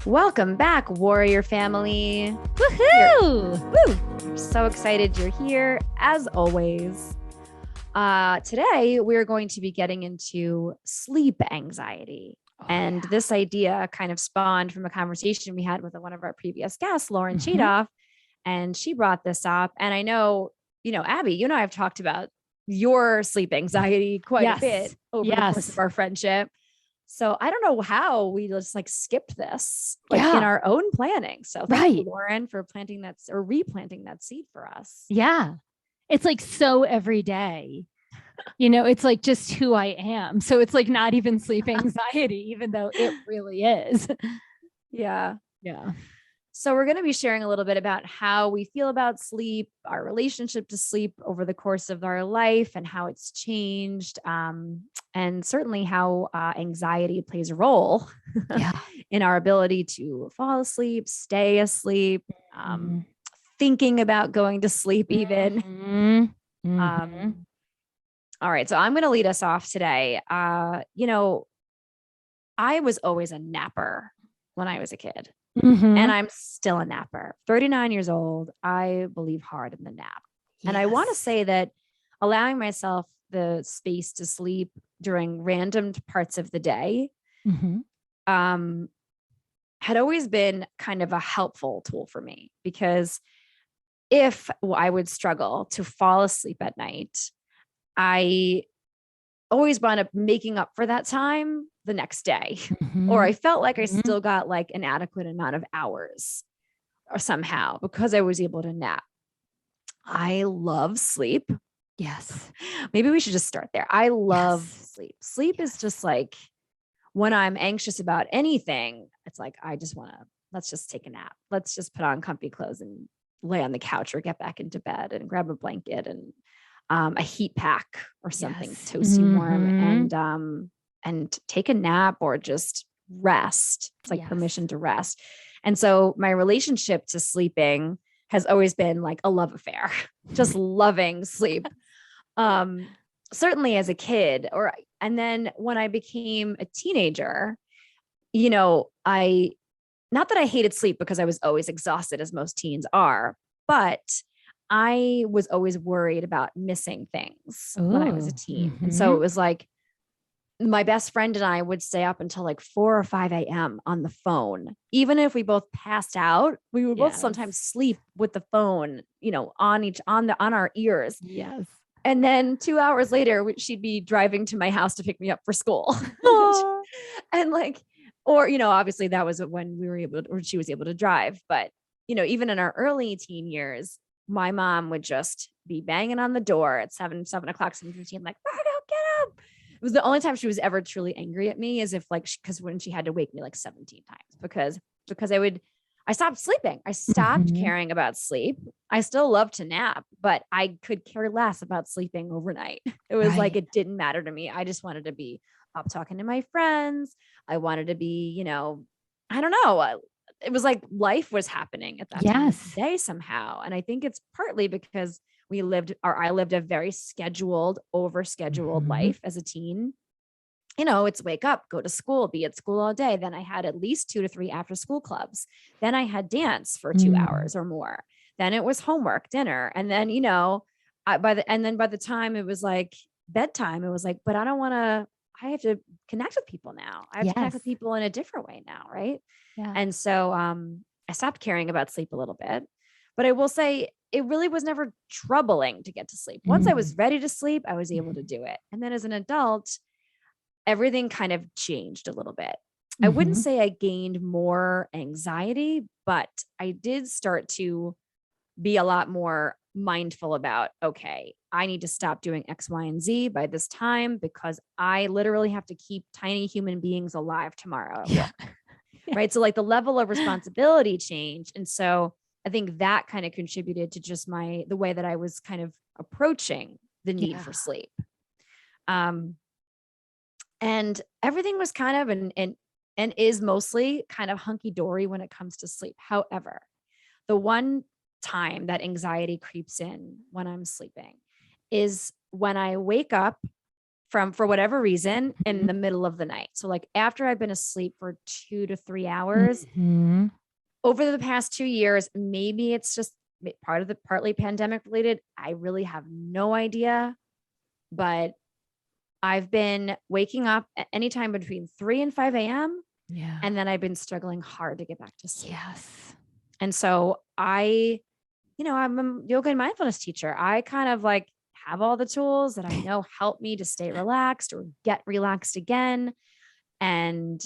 Welcome back, Warrior Family. Woohoo! We're so excited you're here, as always. Today, we're going to be getting into sleep anxiety. And this idea kind of spawned from a conversation we had with one of our previous guests, Lauren Cheedoff, and she brought this up. And I know, Abby, you and I have talked about your sleep anxiety quite a bit over the course of our friendship. So I don't know how we just skipped this in our own planning. So thank you, Lauren, for planting that or replanting that seed for us. Yeah. It's so every day, it's just who I am. So it's not even sleep anxiety, even though it really is. Yeah. Yeah. So we're going to be sharing a little bit about how we feel about sleep, our relationship to sleep over the course of our life and how it's changed. And certainly how anxiety plays a role in our ability to fall asleep, stay asleep, thinking about going to sleep even. All right. So I'm going to lead us off today. I was always a napper when I was a kid. And I'm still a napper. 39 years old. I believe hard in the nap. And I want to say that allowing myself the space to sleep during random parts of the day had always been kind of a helpful tool for me, because if I would struggle to fall asleep at night, I always wound up making up for that time the next day. Or I felt like I still got an adequate amount of hours or somehow because I was able to nap. I love sleep. Yes. Maybe we should just start there. I love sleep. Sleep is just when I'm anxious about anything, it's let's just take a nap. Let's just put on comfy clothes and lay on the couch or get back into bed and grab a blanket and a heat pack or something toasty warm and take a nap or just rest. It's permission to rest. And so my relationship to sleeping has always been a love affair, just loving sleep. Certainly as a kid, and then when I became a teenager, not that I hated sleep because I was always exhausted, as most teens are, but I was always worried about missing things when I was a teen. And so it was my best friend and I would stay up until 4 or 5 a.m. on the phone. Even if we both passed out, we would both sometimes sleep with the phone, on our ears. Yes. And then 2 hours later, she'd be driving to my house to pick me up for school. And obviously that was when we were able to, or she was able to drive. But, even in our early teen years, my mom would just be banging on the door at 7 o'clock, 7:15, Margo, get up. It was the only time she was ever truly angry at me, is if because when she had to wake me 17 times because I stopped sleeping. I stopped caring about sleep. I still love to nap, but I could care less about sleeping overnight. It was it didn't matter to me. I just wanted to be up talking to my friends. I wanted to be, I don't know. It was life was happening at that time of the day somehow. And I think it's partly because I lived a very overscheduled life as a teen. It's wake up, go to school, be at school all day. Then I had at least 2 to 3 after school clubs. Then I had dance for 2 hours or more. Then it was homework, dinner. And then, by the time it was bedtime, it was but I have to connect with people now. I have to connect with people in a different way now. Right. Yeah. And so, I stopped caring about sleep a little bit, but I will say it really was never troubling to get to sleep. Once I was ready to sleep, I was able to do it. And then as an adult, everything kind of changed a little bit. I wouldn't say I gained more anxiety, but I did start to be a lot more mindful about, okay, I need to stop doing X, Y, and Z by this time because I literally have to keep tiny human beings alive tomorrow. Yeah. Right. So the level of responsibility changed. And so I think that kind of contributed to just the way that I was kind of approaching the need for sleep. And everything was kind of and is mostly kind of hunky-dory when it comes to sleep. However, the one time that anxiety creeps in when I'm sleeping is when I wake up for whatever reason in the middle of the night. So like after I've been asleep for 2 to 3 hours over the past 2 years, maybe it's just partly pandemic related. I really have no idea, but I've been waking up at any time between 3 and 5 a.m. Yeah. And then I've been struggling hard to get back to sleep. Yes. And so I'm a yoga and mindfulness teacher. I kind of like have all the tools that I know help me to stay relaxed or get relaxed again. And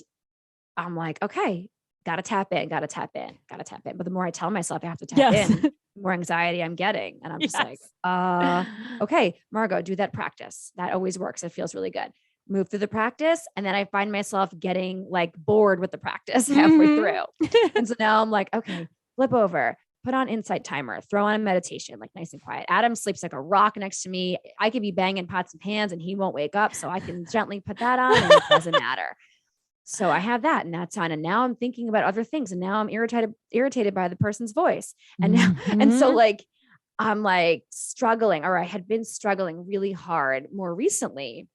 I'm like, okay, got to tap in. But the more I tell myself I have to tap in, the more anxiety I'm getting. And I'm just like, okay, Margot, do that practice. That always works. It feels really good. Move through the practice. And then I find myself getting like bored with the practice halfway through. And so now I'm like, okay, flip over, put on insight timer, throw on a meditation, like nice and quiet. Adam sleeps like a rock next to me. I could be banging pots and pans and he won't wake up. So I can gently put that on and it doesn't matter. So I have that and that's on. And now I'm thinking about other things. And now I'm irritated by the person's voice. And now, and so like, I'm like struggling, or I had been struggling really hard more recently.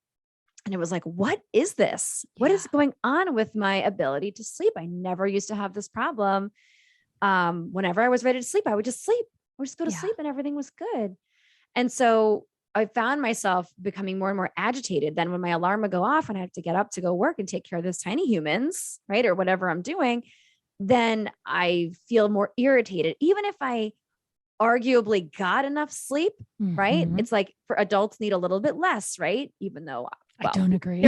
And it was like, what is this? What is going on with my ability to sleep? I never used to have this problem. Whenever I was ready to sleep, I would just sleep. I would just go to sleep and everything was good. And so I found myself becoming more and more agitated. Then when my alarm would go off and I have to get up to go work and take care of those tiny humans, right? Or whatever I'm doing, then I feel more irritated. Even if I arguably got enough sleep, right? It's like for adults need a little bit less, right? Even though I don't agree.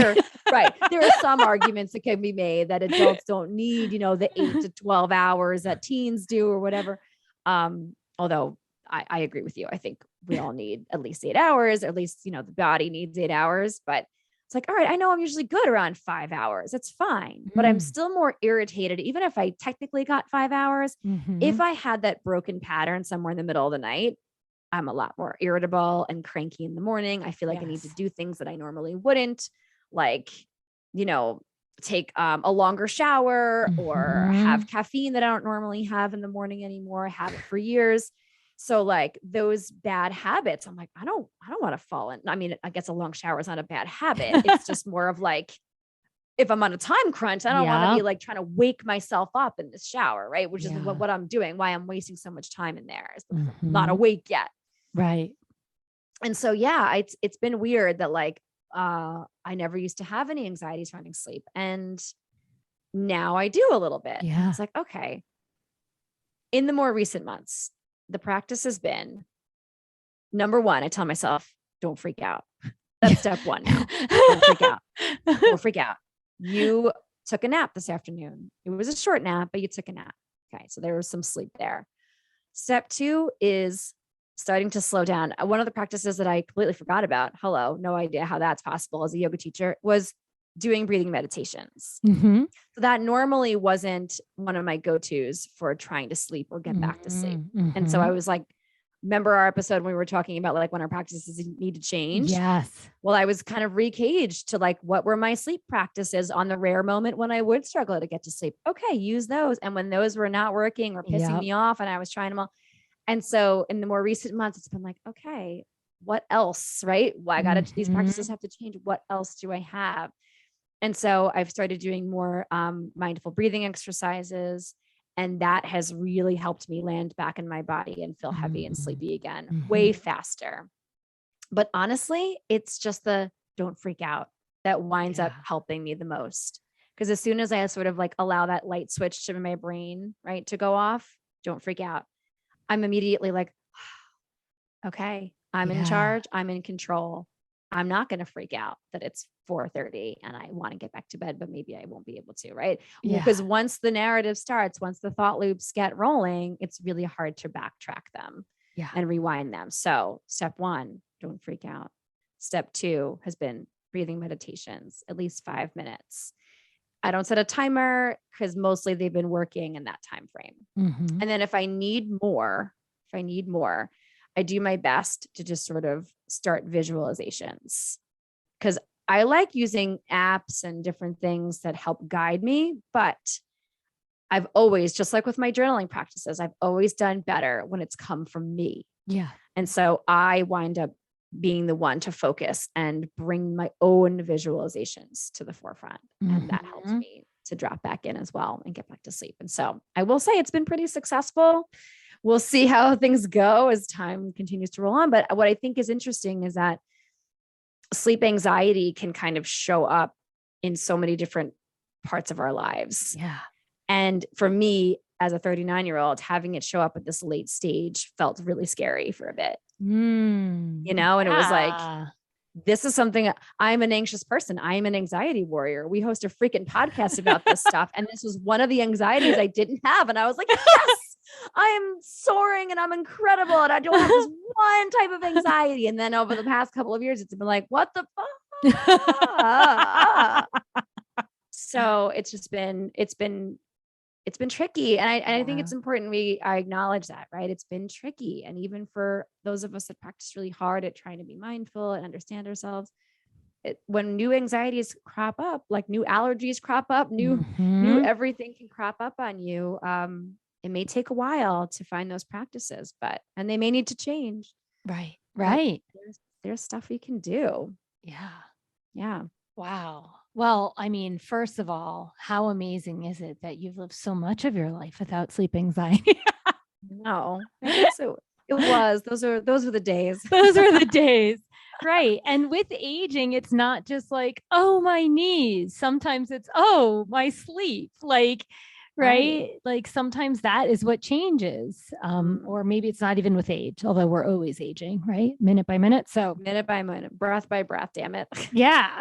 Right. There are some arguments that can be made that adults don't need, the 8 to 12 hours that teens do or whatever. Although I agree with you. I think we all need at least 8 hours, or at least, the body needs 8 hours, but it's like, all right, I know I'm usually good around 5 hours. That's fine. But I'm still more irritated. Even if I technically got 5 hours, if I had that broken pattern somewhere in the middle of the night, I'm a lot more irritable and cranky in the morning. I feel like I need to do things that I normally wouldn't, like, take a longer shower or have caffeine that I don't normally have in the morning anymore. I have it for years. So like those bad habits, I'm like, I don't want to fall in. I mean, I guess a long shower is not a bad habit. It's just more of like, if I'm on a time crunch, I don't want to be like trying to wake myself up in this shower, right? Which is what I'm doing, why I'm wasting so much time in there is because I'm not awake yet. Right. And so, it's been weird that like, I never used to have any anxiety surrounding sleep. And now I do a little bit. Yeah. It's like, okay. In the more recent months, the practice has been, number one, I tell myself, don't freak out. That's step one now. Don't freak out. Don't freak out. You took a nap this afternoon. It was a short nap, but you took a nap. Okay. So there was some sleep there. Step two is starting to slow down. One of the practices that I completely forgot about, no idea how that's possible as a yoga teacher, was doing breathing meditations. So that normally wasn't one of my go-tos for trying to sleep or get back to sleep. And so I was like, remember our episode when we were talking about like when our practices need to change? Yes. Well, I was kind of recaged to like, what were my sleep practices on the rare moment when I would struggle to get to sleep? Okay, use those. And when those were not working or pissing me off and I was trying them all. And so in the more recent months, it's been like, okay, what else, right? Well, these practices have to change. What else do I have? And so I've started doing more mindful breathing exercises. And that has really helped me land back in my body and feel heavy and sleepy again, way faster. But honestly, it's just the don't freak out that winds up helping me the most. Because as soon as I sort of like allow that light switch to my brain, right, to go off, don't freak out. I'm immediately like, okay, I'm in charge. I'm in control. I'm not going to freak out that it's 4:30 and I want to get back to bed, but maybe I won't be able to, right? Because once the narrative starts, once the thought loops get rolling, it's really hard to backtrack them and rewind them. So step one, don't freak out. Step two has been breathing meditations, at least 5 minutes. I don't set a timer because mostly they've been working in that time frame. And then if I need more, I do my best to just sort of start visualizations because I like using apps and different things that help guide me. But I've always, just like with my journaling practices, I've always done better when it's come from me. Yeah. And so I wind up being the one to focus and bring my own visualizations to the forefront. And that helps me to drop back in as well and get back to sleep. And so I will say it's been pretty successful. We'll see how things go as time continues to roll on. But what I think is interesting is that sleep anxiety can kind of show up in so many different parts of our lives. Yeah. And for me, as a 39-year-old, having it show up at this late stage felt really scary for a bit, and it was like, this is something. I'm an anxious person. I'm an anxiety warrior. We host a freaking podcast about this stuff. And this was one of the anxieties I didn't have. And I was like, yes, I am soaring and I'm incredible. And I don't have this one type of anxiety. And then over the past couple of years, it's been like, what the fuck? So it's been tricky. And I think it's important I acknowledge that, right? It's been tricky. And even for those of us that practice really hard at trying to be mindful and understand ourselves, when new anxieties crop up, like new allergies crop up, new everything can crop up on you. It may take a while to find those practices, and they may need to change. Right. There's stuff we can do. Yeah. Wow. Well, I mean, first of all, how amazing is it that you've lived so much of your life without sleep anxiety? No, so it was. Those were the days. Those were the days. Right. And with aging, it's not just like, oh, my knees. Sometimes it's, oh, my sleep. Like, right. Like sometimes that is what changes. Or maybe it's not even with age, although we're always aging, right? Minute by minute. So minute by minute, breath by breath, damn it. Yeah.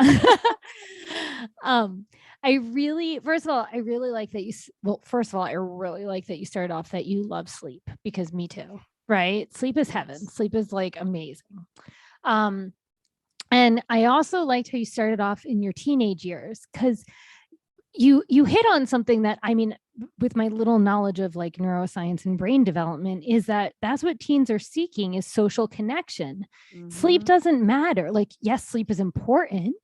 First of all, I really like that I really like that you started off that you love sleep, because me too, right? Sleep is heaven. Sleep is like amazing. And I also liked how you started off in your teenage years, because you hit on something that, I mean, with my little knowledge of like neuroscience and brain development, is that's what teens are seeking, is social connection. Sleep doesn't matter. Like, yes, sleep is important,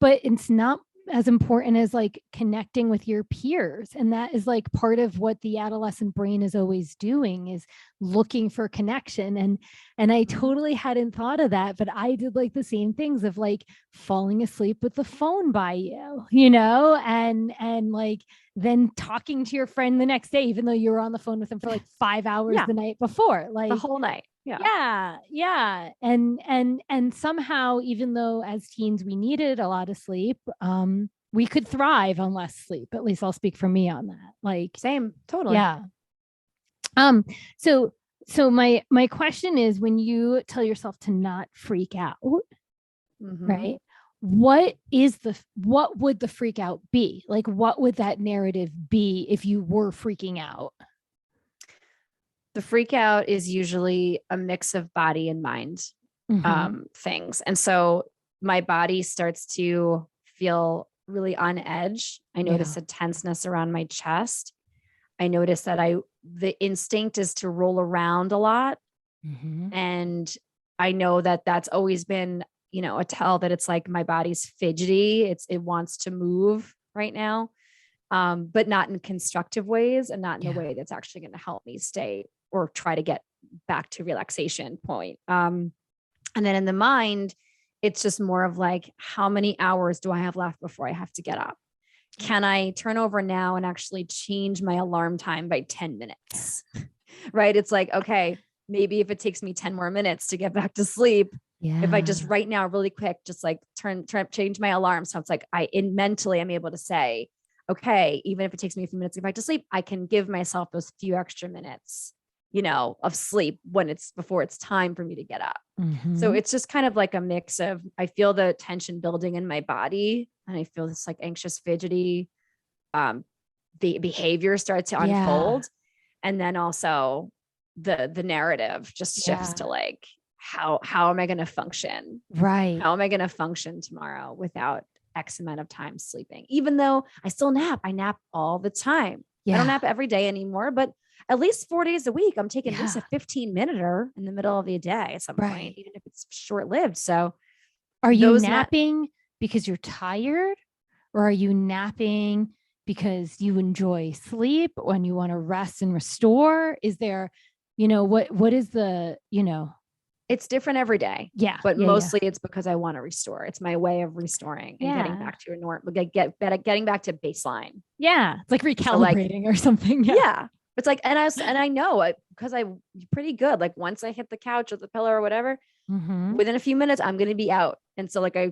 but it's not as important as like connecting with your peers. And that is like part of what the adolescent brain is always doing, is looking for connection. And I totally hadn't thought of that, but I did like the same things of like falling asleep with the phone by and like then talking to your friend the next day, even though you were on the phone with them for like 5 hours the night before, like the whole night. Yeah. And somehow, even though as teens we needed a lot of sleep, we could thrive on less sleep. At least I'll speak for me on that. Like, same, totally. Yeah. So my question is, when you tell yourself to not freak out, right? What would the freak out be? Like, what would that narrative be if you were freaking out? The freak out is usually a mix of body and mind things. And so my body starts to feel really on edge. I notice a tenseness around my chest. I notice that the instinct is to roll around a lot. And I know that that's always been, a tell that it's like my body's fidgety. It wants to move right now, but not in constructive ways, and not in a way that's actually going to help me stay or try to get back to relaxation point. And then in the mind, it's just more of like, how many hours do I have left before I have to get up? Can I turn over now and actually change my alarm time by 10 minutes? Right? It's like, okay, maybe if it takes me 10 more minutes to get back to sleep, if I just right now really quick, just like change my alarm. So it's like mentally I'm able to say, okay, even if it takes me a few minutes to get back to sleep, I can give myself those few extra minutes, of sleep before it's time for me to get up. So it's just kind of like a mix of, I feel the tension building in my body, and I feel this like anxious, fidgety, the behavior starts to unfold. And then also the narrative just shifts to like, how am I going to function? Right. How am I going to function tomorrow without X amount of time sleeping? Even though I still nap, I nap all the time. I don't nap every day anymore, but at least 4 days a week, I'm taking at least a 15-minute in the middle of the day at some point, even if it's short-lived. So are you napping because you're tired, or are you napping because you enjoy sleep when you want to rest and restore? Is there, what is the, It's different every day. Yeah. But yeah, mostly it's because I want to restore. It's my way of restoring and getting back to your normal, getting back to baseline. Yeah. It's like recalibrating So or something. Yeah. yeah. It's like, and I know because I'm pretty good. Like once I hit the couch or the pillow or whatever, within a few minutes, I'm going to be out. And so like, I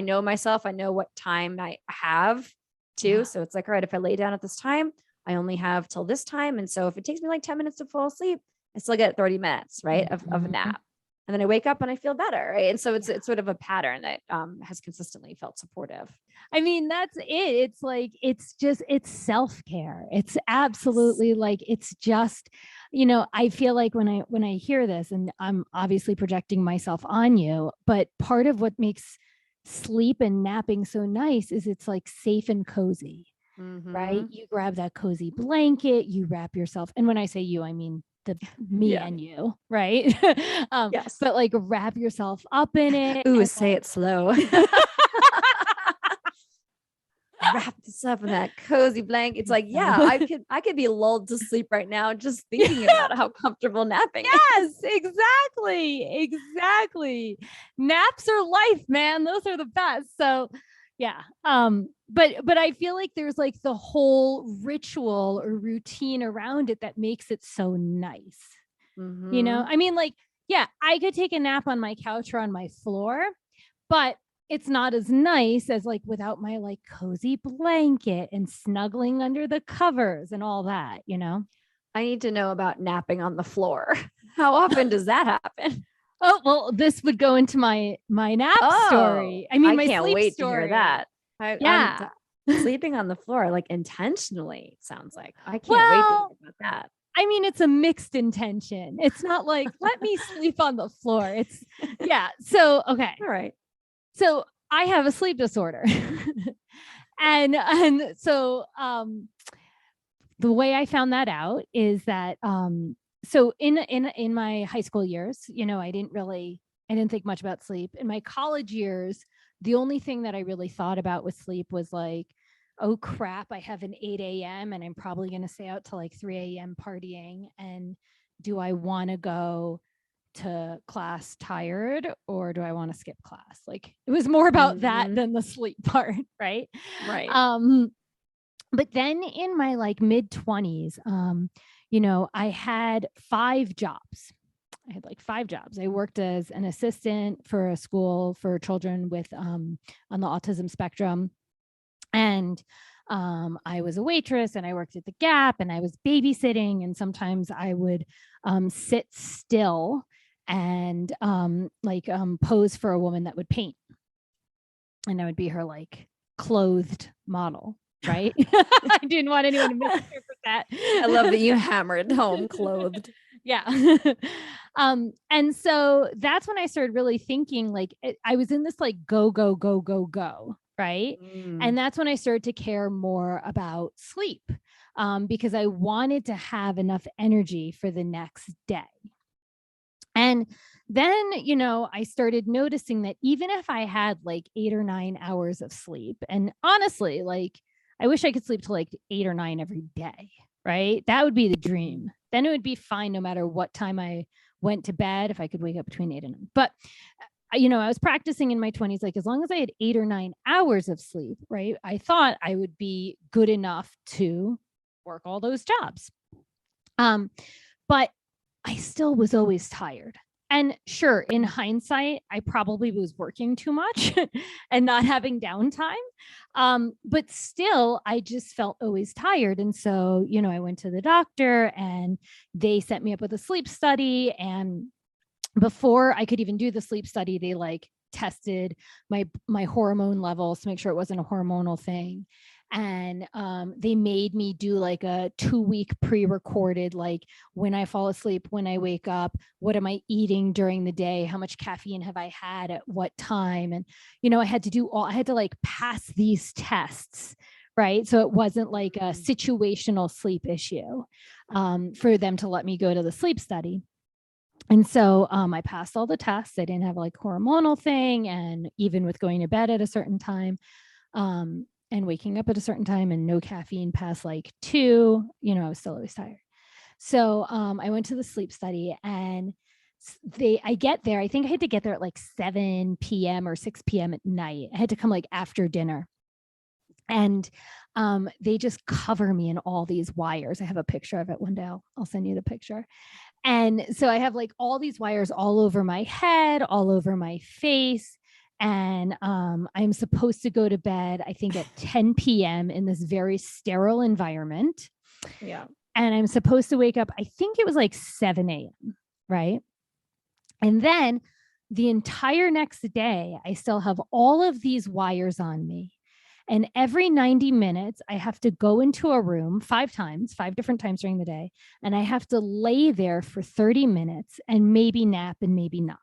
know myself, I know what time I have too. Yeah. So it's like, all right, if I lay down at this time, I only have till this time. And so if it takes me like 10 minutes to fall asleep, I still get 30 minutes, right, of a nap. And then I wake up and I feel better. Right. And so it's sort of a pattern that has consistently felt supportive. I mean, that's it. It's like, it's self-care. It's absolutely like, it's just, I feel like when I hear this, and I'm obviously projecting myself on you, but part of what makes sleep and napping so nice is it's like safe and cozy, right? You grab that cozy blanket, you wrap yourself. And when I say you, I mean me and you, right? Yes. But like wrap yourself up in it. Ooh, say it slow. Wrap this up in that cozy blanket. It's like, yeah, I could be lulled to sleep right now just thinking about how comfortable napping is. Exactly. Naps are life, man. Those are the best. So yeah. But I feel like there's like the whole ritual or routine around it that makes it so nice. I mean, like, yeah, I could take a nap on my couch or on my floor, but it's not as nice as like without my like cozy blanket and snuggling under the covers and all that, I need to know about napping on the floor. How often does that happen? Oh, well, this would go into my nap story. I mean, my can't sleep wait story. to hear that. Yeah. Sleeping on the floor, like intentionally, it sounds like. I can't wait to hear about that. I mean, it's a mixed intention. It's not like, let me sleep on the floor. It's, yeah. So, okay. All right. So I have a sleep disorder. and so the way I found that out is that so in my high school years, I didn't think much about sleep. In my college years, the only thing that I really thought about with sleep was like, oh crap, I have an 8 a.m. and I'm probably going to stay out till like 3 a.m. partying. And do I want to go to class tired or do I want to skip class? Like it was more about that than the sleep part. Right. But then in my like mid 20s, I had 5 jobs. I had like 5 jobs. I worked as an assistant for a school for children with on the autism spectrum. And I was a waitress and I worked at the Gap and I was babysitting. And sometimes I would sit still and pose for a woman that would paint. And I would be her like clothed model. Right. I didn't want anyone to misinterpret that. I love that you hammered home clothed. Yeah. And so that's when I started really thinking like I was in this like go. Right. And that's when I started to care more about sleep because I wanted to have enough energy for the next day. And then, I started noticing that even if I had like 8 or 9 hours of sleep, and honestly, like, I wish I could sleep till like 8 or 9 every day, right? That would be the dream. Then it would be fine no matter what time I went to bed if I could wake up between 8 and 9. But, I was practicing in my 20s, like as long as I had 8 or 9 hours of sleep, right? I thought I would be good enough to work all those jobs. But I still was always tired. And sure, in hindsight, I probably was working too much and not having downtime. But still, I just felt always tired. And so, I went to the doctor and they set me up with a sleep study. And before I could even do the sleep study, they like tested my hormone levels to make sure it wasn't a hormonal thing. And they made me do like a 2-week pre-recorded, like when I fall asleep, when I wake up, what am I eating during the day? How much caffeine have I had at what time? And, I had to like pass these tests. Right. So it wasn't like a situational sleep issue for them to let me go to the sleep study. And so I passed all the tests. I didn't have like hormonal thing. And even with going to bed at a certain time, and waking up at a certain time and no caffeine past like 2, I was still always tired. So I went to the sleep study and I get there. I think I had to get there at like 7 p.m. or 6 p.m. at night. I had to come like after dinner. And they just cover me in all these wires. I have a picture of it one day. I'll send you the picture. And so I have like all these wires all over my head, all over my face. And I'm supposed to go to bed, I think at 10 p.m. in this very sterile environment. Yeah. And I'm supposed to wake up, I think it was like 7 a.m. Right. And then the entire next day, I still have all of these wires on me. And every 90 minutes, I have to go into a room 5 different times during the day. And I have to lay there for 30 minutes and maybe nap and maybe not.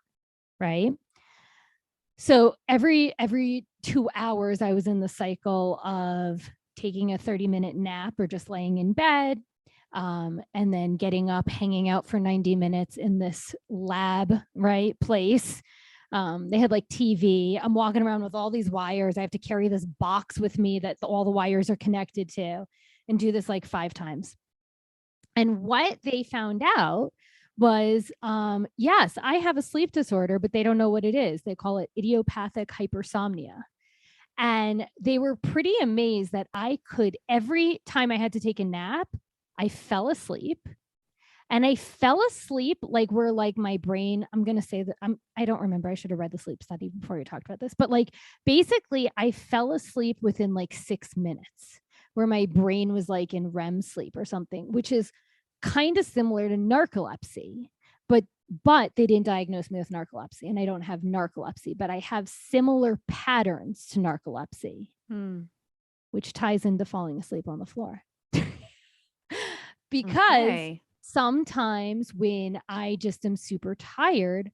Right. So every 2 hours, I was in the cycle of taking a 30-minute nap or just laying in bed. And then getting up, hanging out for 90 minutes in this lab, right, place. They had like TV. I'm walking around with all these wires. I have to carry this box with me that all the wires are connected to and do this like 5 times. And what they found out was, yes, I have a sleep disorder, but they don't know what it is. They call it idiopathic hypersomnia. And they were pretty amazed that I could, every time I had to take a nap, I fell asleep. And I fell asleep like where like my brain, I'm going to say that I don't remember. I should have read the sleep study before we talked about this. But like basically I fell asleep within like 6 minutes where my brain was like in REM sleep or something, which is kind of similar to narcolepsy. But they didn't diagnose me with narcolepsy, and I don't have narcolepsy, but I have similar patterns to narcolepsy, which ties into falling asleep on the floor. Because sometimes when I just am super tired,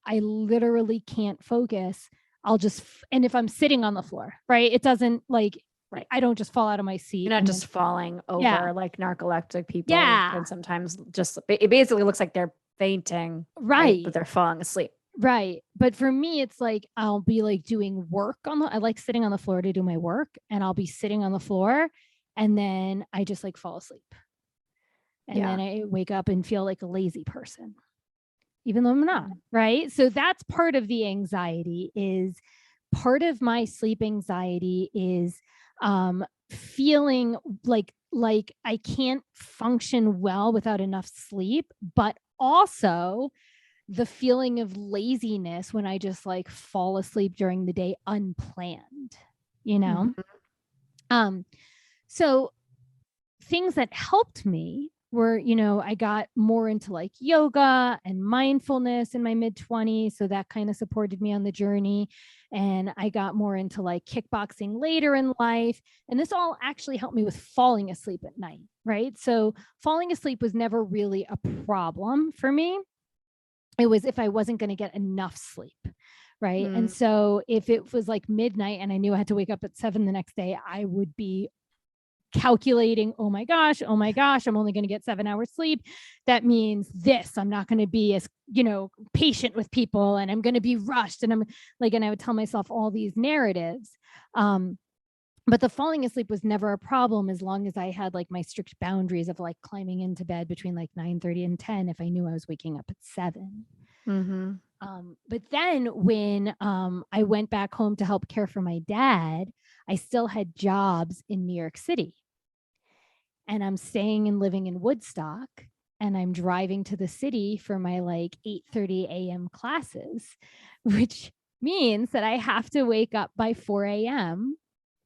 I literally can't focus. And if I'm sitting on the floor, right, it doesn't like, right, I don't just fall out of my seat. You're not just falling over like narcoleptic people. Yeah. And sometimes just, it basically looks like they're fainting. Right. But they're falling asleep. Right. But for me, it's like, I'll be like doing work I like sitting on the floor to do my work, and I'll be sitting on the floor and then I just like fall asleep. And then I wake up and feel like a lazy person, even though I'm not. Right. So that's part of the anxiety. Is part of my sleep anxiety is feeling like I can't function well without enough sleep, but also the feeling of laziness when I just like fall asleep during the day unplanned, you know? So things that helped me were, I got more into like yoga and mindfulness in my mid-20s. So that kind of supported me on the journey. And I got more into like kickboxing later in life. And this all actually helped me with falling asleep at night, right? So falling asleep was never really a problem for me. It was if I wasn't going to get enough sleep. Right. And so if it was like midnight and I knew I had to wake up at 7 the next day, I would be calculating, oh my gosh, I'm only going to get 7 hours sleep. That means this, I'm not going to be as, patient with people, and I'm going to be rushed. And I'm like, and I would tell myself all these narratives. But the falling asleep was never a problem as long as I had like my strict boundaries of like climbing into bed between like 9:30 and 10 if I knew I was waking up at 7. But then when I went back home to help care for my dad, I still had jobs in New York City. And I'm staying and living in Woodstock, and I'm driving to the city for my like 8:30 a.m. classes, which means that I have to wake up by 4 a.m.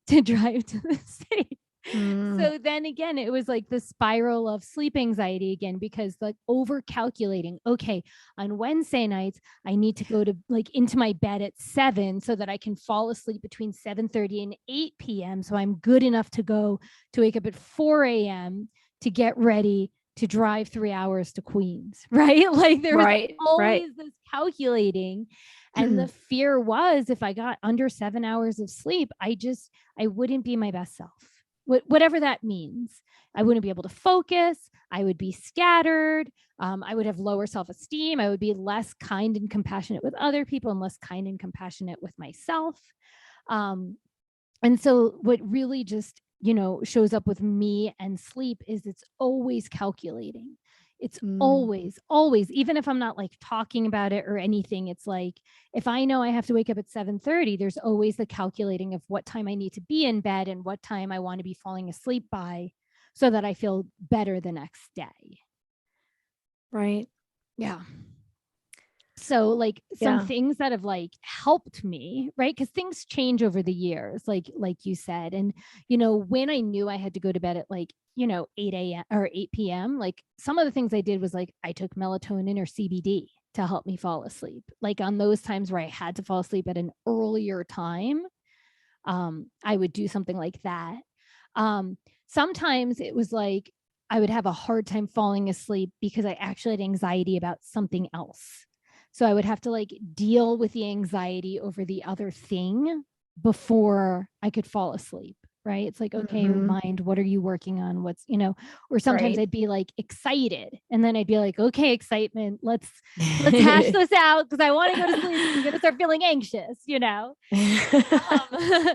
to drive to the city. So then again, it was like the spiral of sleep anxiety again, because like over calculating, okay, on Wednesday nights, I need to go to like into my bed at 7 so that I can fall asleep between 7:30 and 8 p.m. So I'm good enough to wake up at 4 a.m. to get ready to drive 3 hours to Queens, right? Like there was always this calculating. And the fear was if I got under 7 hours of sleep, I wouldn't be my best self. Whatever that means. I wouldn't be able to focus. I would be scattered. I would have lower self-esteem. I would be less kind and compassionate with other people and less kind and compassionate with myself. And so what really just, shows up with me and sleep is it's always calculating. It's always, even if I'm not like talking about it or anything, it's like, if I know I have to wake up at 7:30, there's always the calculating of what time I need to be in bed and what time I want to be falling asleep by so that I feel better the next day. Right. Yeah. So like some things that have like helped me, right? Because things change over the years, like you said. And, you know, when I knew I had to go to bed at like, you know, 8 a.m. or 8 p.m., like some of the things I did was like, I took melatonin or CBD to help me fall asleep. Like on those times where I had to fall asleep at an earlier time, I would do something like that. Sometimes it was like, I would have a hard time falling asleep because I actually had anxiety about something else. So I would have to like deal with the anxiety over the other thing before I could fall asleep. Right. It's like, okay, mind, what are you working on? What's, you know, or sometimes I'd be like excited and then I'd be like, okay, excitement, let's hash this out because I want to go to sleep. I'm going to start feeling anxious, you know? Okay,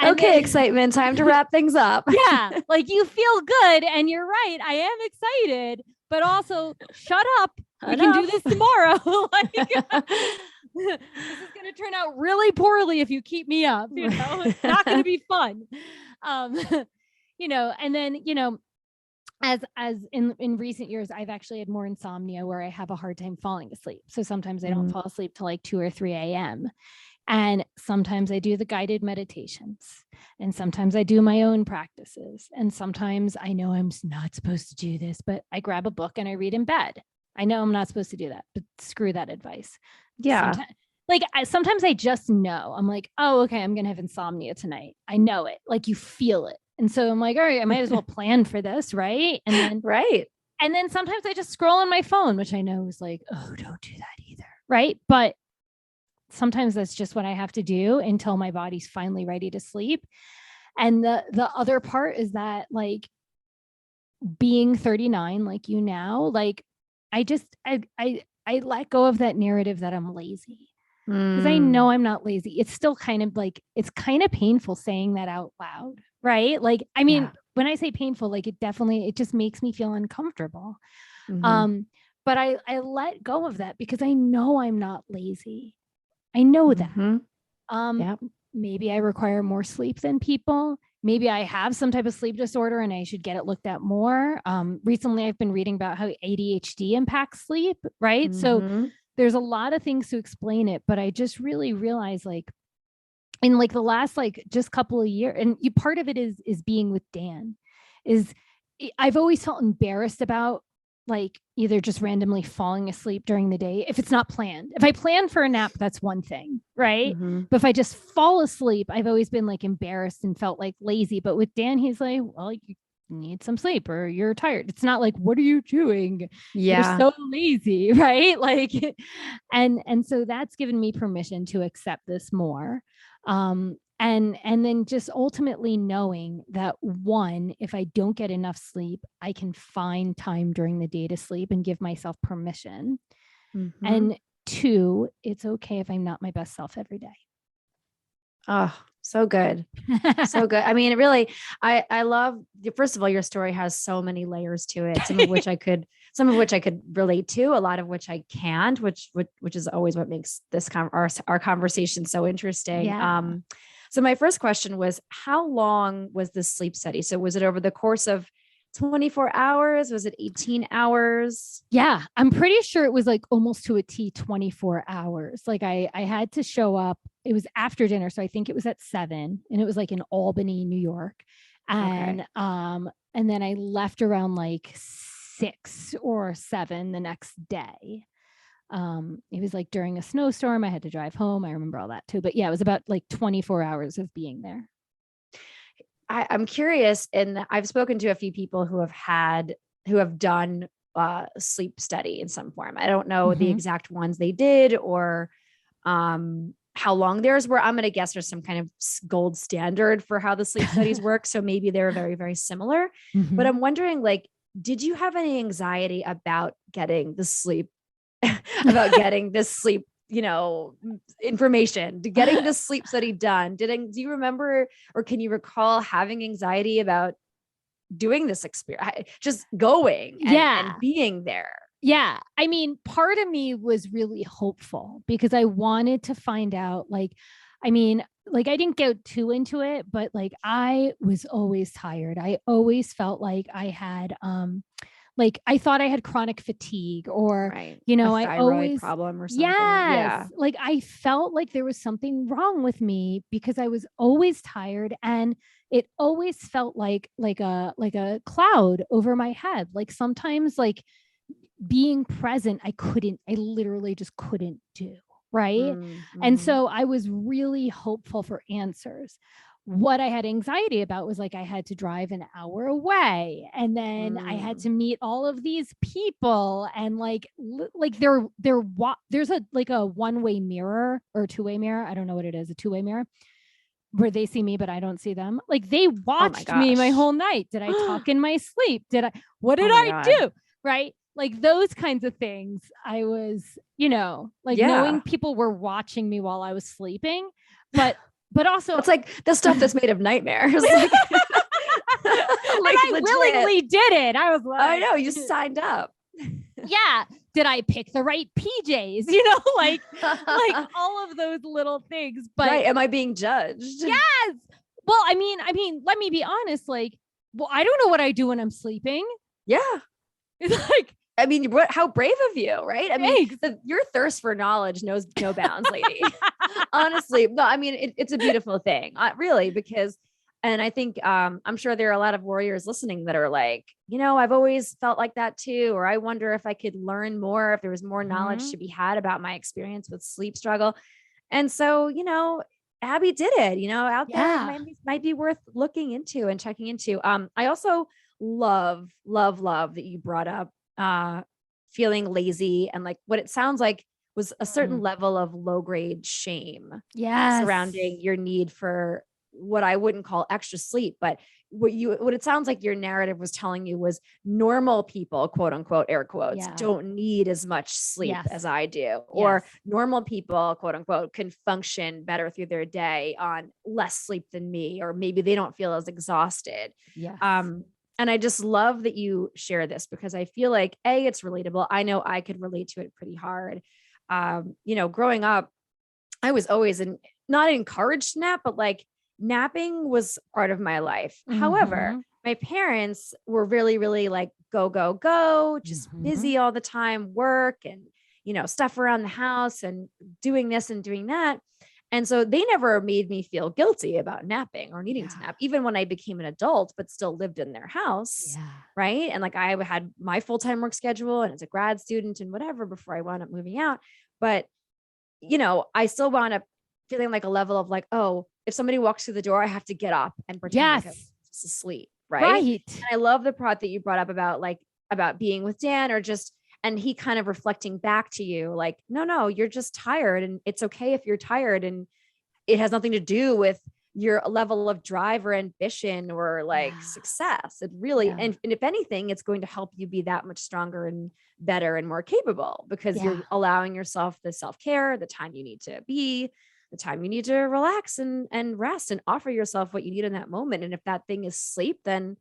then, excitement, time to wrap things up. Yeah. Like you feel good and you're right. I am excited, but also shut up. We can do this tomorrow. Like, this is going to turn out really poorly if you keep me up, you know, it's not going to be fun. You know, and then, you know, as in recent years, I've actually had more insomnia where I have a hard time falling asleep. So sometimes I don't fall asleep till like 2 or 3 a.m. And sometimes I do the guided meditations and sometimes I do my own practices. And sometimes I know I'm not supposed to do this, but I grab a book and I read in bed. I know I'm not supposed to do that, but screw that advice. Yeah. Sometimes I just know. I'm like, oh, okay, I'm going to have insomnia tonight. I know it. Like you feel it. And so I'm like, all right, I might as well plan for this. Right. And then, And then sometimes I just scroll on my phone, which I know is like, oh, don't do that either. Right. But sometimes that's just what I have to do until my body's finally ready to sleep. And the other part is that like being 39, like you now, like I let go of that narrative that I'm lazy because I know I'm not lazy. It's still kind of like, it's kind of painful saying that out loud. Right. Like, I mean, when I say painful, like it just makes me feel uncomfortable. But I let go of that because I know I'm not lazy. I know that. Maybe I require more sleep than people. Maybe I have some type of sleep disorder and I should get it looked at more. Recently, I've been reading about how ADHD impacts sleep, right? So there's a lot of things to explain it, but I just really realized like in like the last like just couple of years, and part of it is being with Dan, is I've always felt embarrassed about like either just randomly falling asleep during the day if it's not planned. If I plan for a nap, that's one thing, right? But if I just fall asleep, I've always been like embarrassed and felt like lazy. But with Dan, he's like, well, you need some sleep or you're tired. It's not like, what are you doing? You're so lazy, right? Like, and so that's given me permission to accept this more. And then just ultimately knowing that one, if I don't get enough sleep, I can find time during the day to sleep and give myself permission. And two, it's okay if I'm not my best self every day. Oh, so good. So good. I mean, it really, I love, first of all, your story has so many layers to it, some of which I could relate to, a lot of which I can't, which is always what makes this our conversation so interesting. So my first question was, how long was this sleep study? So was it over the course of 24 hours? Was it 18 hours? Yeah, I'm pretty sure it was like almost to a T 24 hours. Like I had to show up. It was after dinner. So I think it was at 7 and it was like in Albany, New York. And, and then I left around like 6 or 7 the next day. It was like during a snowstorm. I had to drive home. I remember all that too. But yeah, it was about like 24 hours of being there. I'm curious, and I've spoken to a few people who have done sleep study in some form. I don't know the exact ones they did or how long theirs were. I'm going to guess there's some kind of gold standard for how the sleep studies work. So maybe they're very, very similar. But I'm wondering, like, did you have any anxiety about getting the sleep, you know, information, to getting this sleep study done? Do you remember, or can you recall having anxiety about doing this experience, just going and being there. Yeah. I mean, part of me was really hopeful because I wanted to find out, like, I mean, like I didn't go too into it, but like I was always tired. I always felt like I had, like I thought I had chronic fatigue or, you know, I always problem or something. Yes. Like I felt like there was something wrong with me because I was always tired and it always felt like a cloud over my head. Like sometimes like being present, I literally just couldn't do. Right. Mm-hmm. And so I was really hopeful for answers. What I had anxiety about was like I had to drive an hour away and then I had to meet all of these people and like there's a like a one-way mirror or a two-way mirror. I don't know what it is, a two-way mirror where they see me, but I don't see them. Like they watched me my whole night. Did I talk in my sleep? What did I do? Right. Like those kinds of things. I was, you know, like knowing people were watching me while I was sleeping, but also it's like the stuff that's made of nightmares. Like, I willingly did it. I was like, I know you signed up. Yeah. Did I pick the right PJs? You know, like all of those little things. But am I being judged? Yes. Well, I mean, let me be honest. Like, well, I don't know what I do when I'm sleeping. Yeah. It's like, I mean, how brave of you, right? I mean, your thirst for knowledge knows no bounds, lady. Honestly, no, I mean, it's a beautiful thing, really, because, and I think, I'm sure there are a lot of warriors listening that are like, you know, I've always felt like that too, or I wonder if I could learn more, if there was more knowledge to be had about my experience with sleep struggle. And so, you know, Abby did it, you know, out there might be worth looking into and checking into. I also love that you brought up feeling lazy and like what it sounds like was a certain level of low grade shame surrounding your need for what I wouldn't call extra sleep, but what it sounds like your narrative was telling you was normal people, quote unquote, air quotes, don't need as much sleep as I do, or normal people, quote unquote, can function better through their day on less sleep than me, or maybe they don't feel as exhausted. And I just love that you share this because I feel like it's relatable. I know I could relate to it pretty hard. You know, growing up, I was always not encouraged to nap, but like napping was part of my life. However, my parents were really, really like, go, just busy all the time, work and, you know, stuff around the house and doing this and doing that. And so they never made me feel guilty about napping or needing to nap, even when I became an adult, but still lived in their house. Right. And like I had my full-time work schedule and as a grad student and whatever before I wound up moving out. But, you know, I still wound up feeling like a level of like, oh, if somebody walks through the door, I have to get up and pretend like I'm just asleep. Right. And I love the part that you brought up about being with Dan or just, and he kind of reflecting back to you like, no, you're just tired and it's okay if you're tired. And it has nothing to do with your level of drive or ambition or like success. It really, and if anything, it's going to help you be that much stronger and better and more capable because you're allowing yourself the self-care, the time you need to be, the time you need to relax and rest and offer yourself what you need in that moment. And if that thing is sleep, then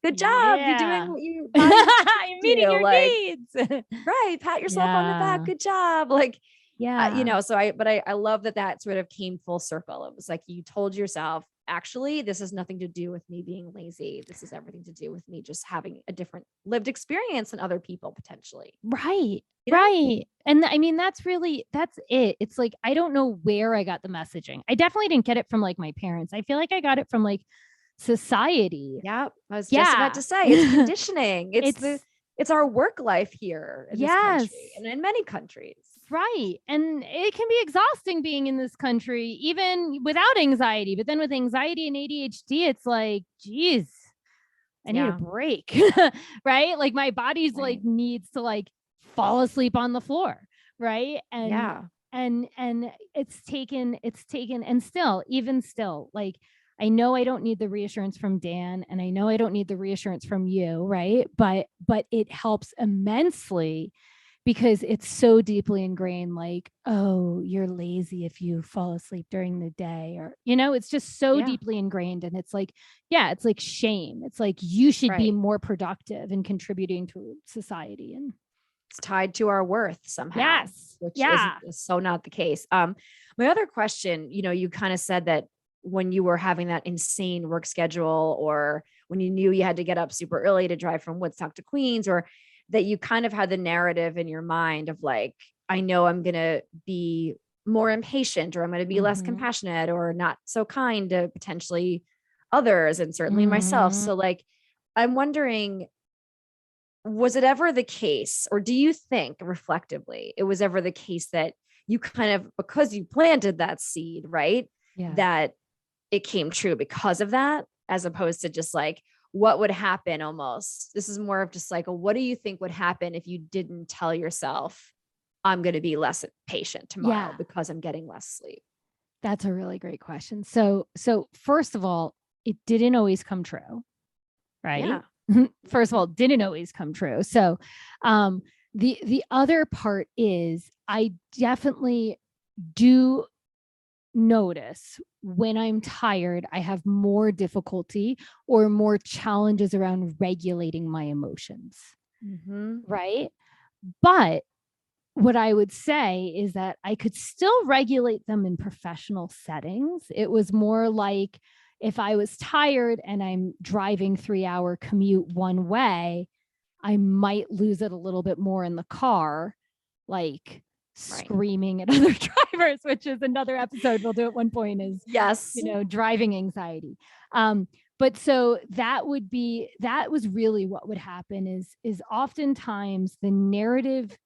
good job. You're doing what you you're meeting your needs. Right. Pat yourself on the back. Good job. Like, you know, so I love that sort of came full circle. It was like, you told yourself, actually, this has nothing to do with me being lazy. This has everything to do with me just having a different lived experience than other people potentially. Right. You know? Right. And I mean, that's it. It's like, I don't know where I got the messaging. I definitely didn't get it from like my parents. I feel like I got it from like society. Yeah. I was just about to say it's conditioning. It's our work life here in this country and in many countries. Right. And it can be exhausting being in this country, even without anxiety. But then with anxiety and ADHD, it's like, geez, I need a break. Right. Like my body's like needs to like fall asleep on the floor. Right. And and it's taken and still, even still, like I know I don't need the reassurance from Dan and I know I don't need the reassurance from you. Right. But it helps immensely because it's so deeply ingrained, like, oh, you're lazy if you fall asleep during the day, or, it's just so deeply ingrained. And it's like, it's like shame. It's like, you should be more productive and contributing to society. And it's tied to our worth somehow. Yes. Which is so not the case. My other question, you kind of said that when you were having that insane work schedule, or when you knew you had to get up super early to drive from Woodstock to Queens, or that you kind of had the narrative in your mind of like, I know I'm going to be more impatient, or I'm going to be less compassionate, or not so kind to potentially others, and certainly myself. So like, I'm wondering, was it ever the case, or do you think reflectively it was ever the case that you kind of, because you planted that seed, right? Yeah. That it came true because of that, as opposed to just like, what would happen almost? This is more of just like, what do you think would happen if you didn't tell yourself, I'm going to be less patient tomorrow because I'm getting less sleep? That's a really great question. So first of all, it didn't always come true, right? Yeah. First of all, didn't always come true. So the other part is, I definitely do notice when I'm tired, I have more difficulty or more challenges around regulating my emotions. Right. But what I would say is that I could still regulate them in professional settings. It was more like, if I was tired and I'm driving 3-hour commute one way, I might lose it a little bit more in the car, like screaming at other drivers, which is another episode we'll do at one point, is driving anxiety. But so that was really what would happen, is oftentimes the narrative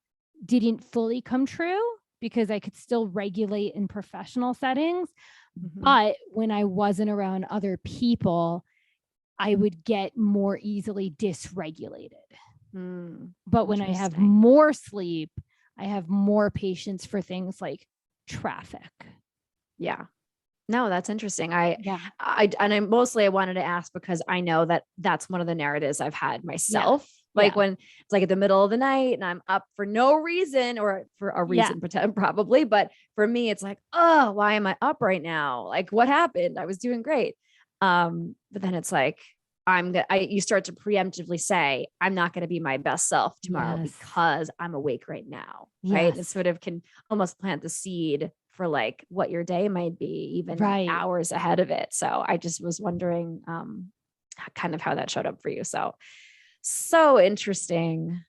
didn't fully come true because I could still regulate in professional settings. But when I wasn't around other people, I would get more easily dysregulated. But when I have more sleep, I have more patience for things like traffic. Yeah. No, that's interesting. I wanted to ask because I know that that's one of the narratives I've had myself. When it's like at the middle of the night and I'm up for no reason, or for a reason, probably. But for me, it's like, oh, why am I up right now? Like, what happened? I was doing great. But then it's like, you start to preemptively say, I'm not going to be my best self tomorrow because I'm awake right now. Right. And it sort of can almost plant the seed for like what your day might be, even hours ahead of it. So I just was wondering kind of how that showed up for you. So interesting.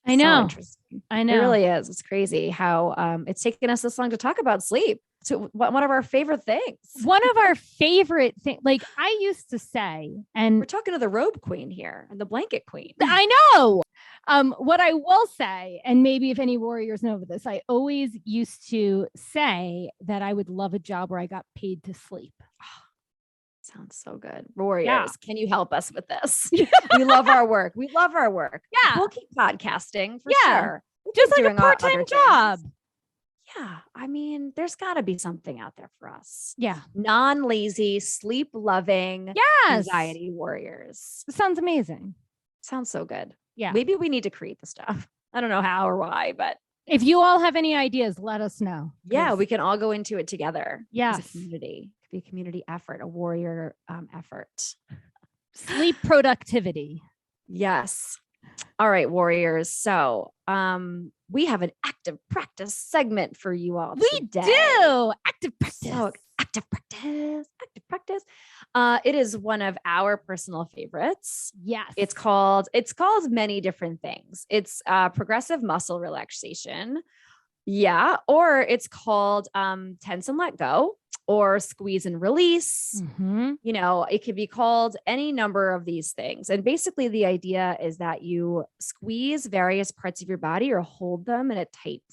I know. So interesting. I know. It really is. It's crazy how it's taken us this long to talk about sleep. So one of our favorite things. One of our favorite things. Like I used to say, and we're talking to the robe queen here and the blanket queen. I know. What I will say, and maybe if any warriors know this, I always used to say that I would love a job where I got paid to sleep. Sounds so good. Warriors, can you help us with this? We love our work. Yeah. We'll keep podcasting for sure. Just like a part-time job. Yeah. I mean, there's got to be something out there for us. Yeah. Non-lazy, sleep-loving, anxiety warriors. Sounds amazing. Sounds so good. Yeah. Maybe we need to create the stuff. I don't know how or why, but if you all have any ideas, let us know. Yeah. We can all go into it together. Yes. As a community. It could be a community effort, a warrior effort. Sleep productivity. Yes. All right, warriors. So we have an active practice segment for you all today. We do. Active practice. So active practice. It is one of our personal favorites. Yes. It's called many different things. It's progressive muscle relaxation. Yeah. Or it's called tense and let go, or squeeze and release. It could be called any number of these things. And basically the idea is that you squeeze various parts of your body or hold them in a tight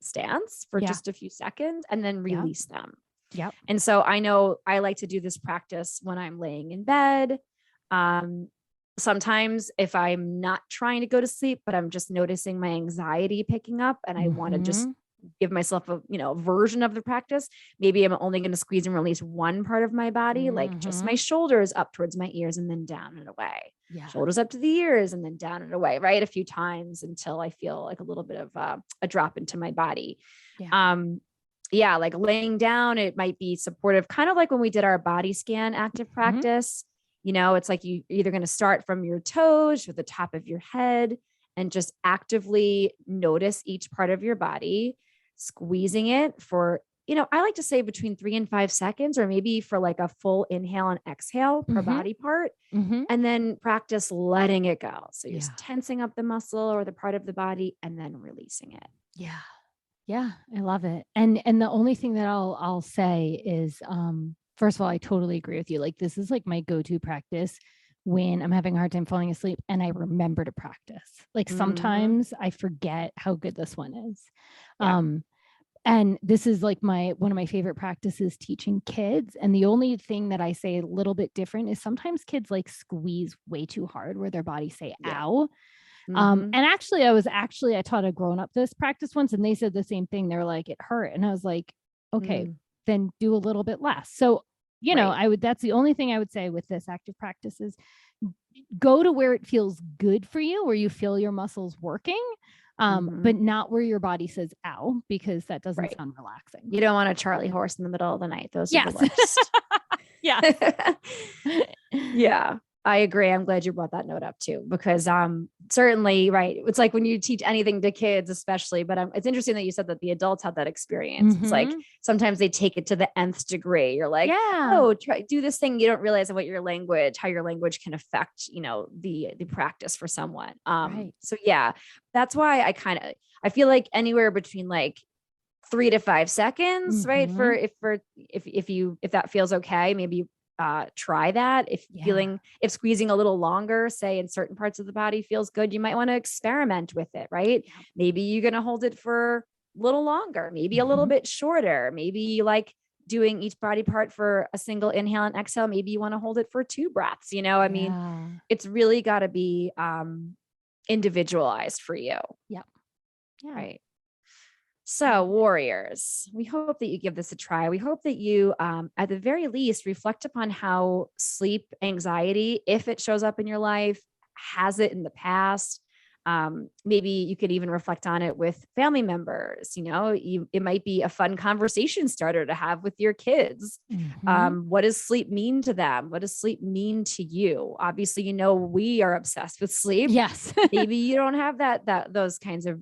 stance for just a few seconds and then release them. Yep. And so I know I like to do this practice when I'm laying in bed. Sometimes if I'm not trying to go to sleep, but I'm just noticing my anxiety picking up and I want to just give myself a, version of the practice. Maybe I'm only going to squeeze and release one part of my body, like just my shoulders up towards my ears and then down and away. Yeah. Shoulders up to the ears and then down and away, right? A few times until I feel like a little bit of a drop into my body. Yeah. Like laying down, it might be supportive, kind of like when we did our body scan active practice. It's like you're either going to start from your toes or the top of your head and just actively notice each part of your body, squeezing it for, I like to say between 3 and 5 seconds, or maybe for like a full inhale and exhale per body part, and then practice letting it go. So you're just tensing up the muscle or the part of the body and then releasing it. Yeah. Yeah. I love it. And the only thing that I'll say is, first of all, I totally agree with you. Like, this is like my go-to practice when I'm having a hard time falling asleep and I remember to practice. Like sometimes I forget how good this one is. And this is like one of my favorite practices teaching kids. And the only thing that I say a little bit different is sometimes kids like squeeze way too hard where their bodies say, ow. And actually I taught a grown-up this practice once and they said the same thing. They were like, it hurt. And I was like, okay, then do a little bit less. So, that's the only thing I would say with this active practice is go to where it feels good for you, where you feel your muscles working, but not where your body says, ow, because that doesn't sound relaxing. You don't want a Charlie horse in the middle of the night. Those are the worst. Yeah, I agree. I'm glad you brought that note up too, because certainly, right. It's like when you teach anything to kids, especially, but it's interesting that you said that the adults had that experience. It's like, sometimes they take it to the nth degree. You're like, do this thing. You don't realize how your language can affect, the practice for someone. So yeah, that's why I feel like anywhere between like 3 to 5 seconds, right? If that feels okay, maybe try that. If squeezing a little longer, say in certain parts of the body feels good, you might want to experiment with it, right? Maybe you're going to hold it for a little longer, maybe a little bit shorter, maybe like doing each body part for a single inhale and exhale. Maybe you want to hold it for 2 breaths, I mean, it's really got to be individualized for you. Right. So warriors, we hope that you give this a try. We hope that you, at the very least, reflect upon how sleep anxiety, if it shows up in your life, has it in the past. Maybe you could even reflect on it with family members. It might be a fun conversation starter to have with your kids. What does sleep mean to them? What does sleep mean to you? Obviously, we are obsessed with sleep. Yes. Maybe you don't have those kinds of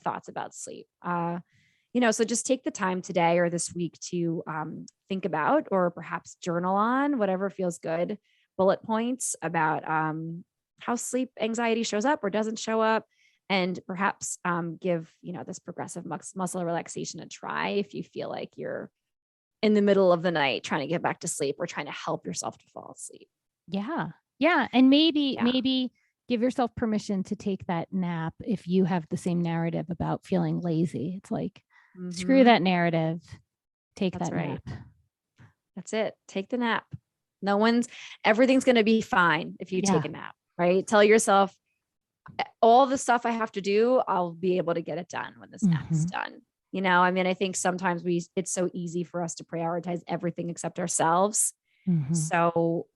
thoughts about sleep. So just take the time today or this week to think about, or perhaps journal on, whatever feels good, bullet points about how sleep anxiety shows up or doesn't show up, and perhaps give, this progressive muscle relaxation a try if you feel like you're in the middle of the night trying to get back to sleep or trying to help yourself to fall asleep. Yeah. Yeah. And maybe give yourself permission to take that nap if you have the same narrative about feeling lazy. It's like, screw that narrative. Take that nap. That's it. Take the nap. Everything's going to be fine if you take a nap, right? Tell yourself all the stuff I have to do, I'll be able to get it done when this nap is done. I think sometimes it's so easy for us to prioritize everything except ourselves. So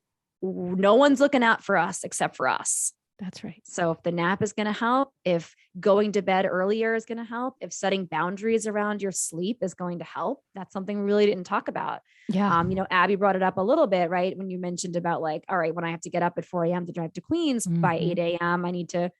no one's looking out for us except for us. That's right. So if the nap is going to help, if going to bed earlier is going to help, if setting boundaries around your sleep is going to help, that's something we really didn't talk about. Yeah. Abby brought it up a little bit, right? When you mentioned about like, all right, when I have to get up at 4 a.m. to drive to Queens by 8 a.m., I need to,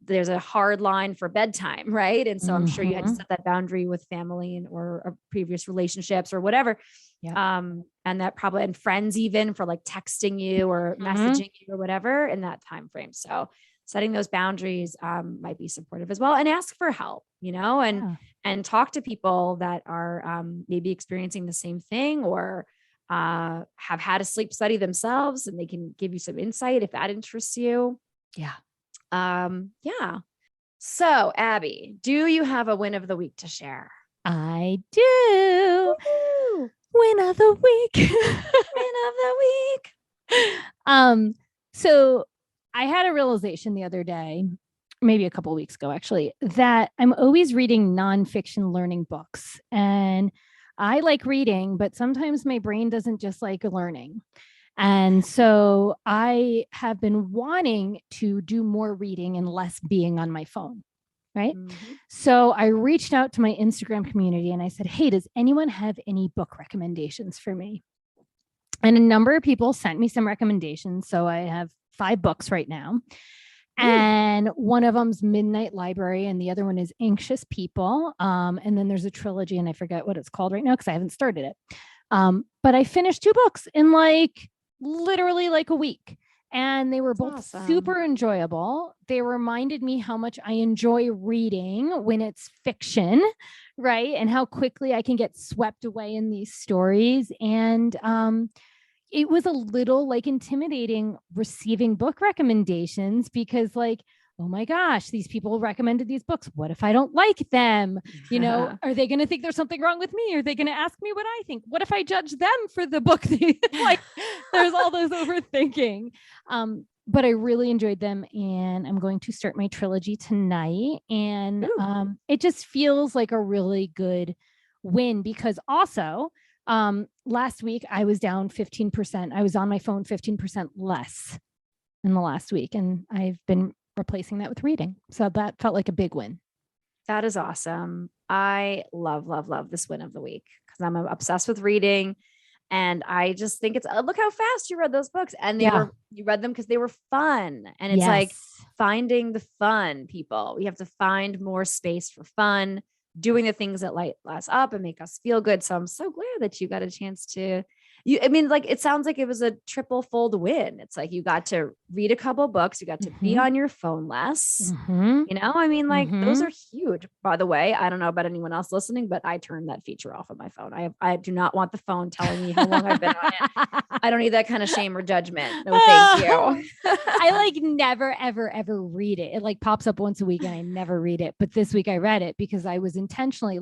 there's a hard line for bedtime, right? And so I'm sure you had to set that boundary with family or previous relationships or whatever. And that probably, and friends even, for like texting you or messaging you or whatever in that time frame. So setting those boundaries might be supportive as well, and ask for help, and talk to people that are maybe experiencing the same thing or have had a sleep study themselves, and they can give you some insight if that interests you. So Abby, do you have a win of the week to share? I do. Woo-hoo. Win of the week. Win of the week. So I had a realization the other day. maybe a couple of weeks ago, actually, that I'm always reading nonfiction learning books. And I like reading, but sometimes my brain doesn't just like learning. And so I have been wanting to do more reading and less being on my phone. Right. Mm-hmm. So I reached out to my Instagram community and I said, hey, does anyone have any book recommendations for me? And a number of people sent me some recommendations. So I have 5 books right now. And one of them's Midnight Library and the other one is Anxious People. And then there's a trilogy and I forget what it's called right now because I haven't started it. But I finished 2 books in literally a week. And they were both super enjoyable. They reminded me how much I enjoy reading when it's fiction, right? And how quickly I can get swept away in these stories. And it was a little intimidating receiving book recommendations because oh my gosh, these people recommended these books. What if I don't like them? Are they going to think there's something wrong with me? Are they going to ask me what I think? What if I judge them for the book? There's all those overthinking. But I really enjoyed them and I'm going to start my trilogy tonight. And it just feels like a really good win because also last week I was down 15%. I was on my phone 15% less in the last week. And I've been replacing that with reading. So that felt like a big win. That is awesome. I love, love, love this win of the week because I'm obsessed with reading. And I just think it's, look how fast you read those books. And you read them because they were fun. And it's finding the fun, people. We have to find more space for fun, doing the things that light us up and make us feel good. So I'm so glad that you got a chance to, it sounds like it was a triple fold win. It's you got to read a couple books, you got to be on your phone less, those are huge. By the way, I don't know about anyone else listening, but I turned that feature off of my phone. I do not want the phone telling me how long I've been on it. I don't need that kind of shame or judgment. No, thank you. I never, ever, ever read it. It pops up once a week and I never read it. But this week I read it because I was intentionally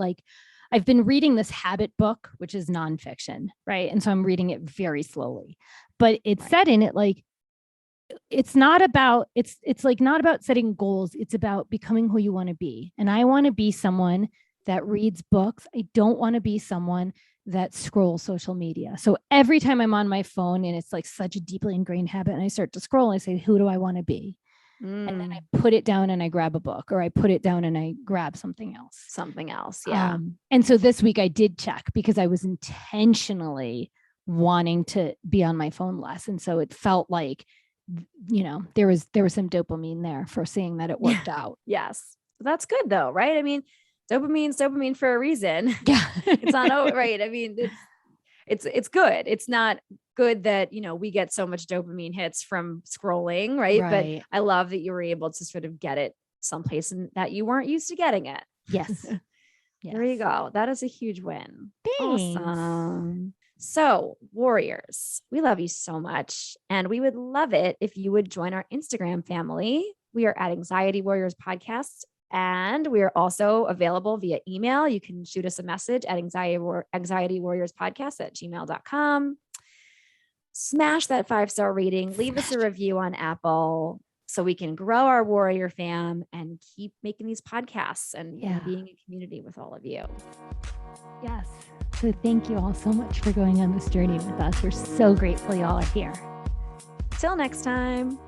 I've been reading this habit book, which is nonfiction, right? And so I'm reading it very slowly, but it's said in it, it's not about, it's not about setting goals. It's about becoming who you want to be. And I want to be someone that reads books. I don't want to be someone that scrolls social media. So every time I'm on my phone and it's such a deeply ingrained habit and I start to scroll, I say, who do I want to be? And then I put it down and I grab a book, or I put it down and I grab something else. Yeah. And so this week I did check because I was intentionally wanting to be on my phone less. And so it felt there was some dopamine there for seeing that it worked out. Yes. That's good though, right? Dopamine's dopamine for a reason. Yeah. It's not right. It's good. It's not good that, we get so much dopamine hits from scrolling. Right. But I love that you were able to sort of get it someplace and that you weren't used to getting it. Yes. There you go. That is a huge win. Thanks. Awesome. So warriors, we love you so much. And we would love it if you would join our Instagram family. We are at Anxiety Warriors Podcast. And we are also available via email. You can shoot us a message at anxietywarriorspodcast@gmail.com. Smash that 5-star rating. Leave us a review on Apple so we can grow our warrior fam and keep making these podcasts and being a community with all of you. Yes. So thank you all so much for going on this journey with us. We're so grateful y'all are here. Till next time.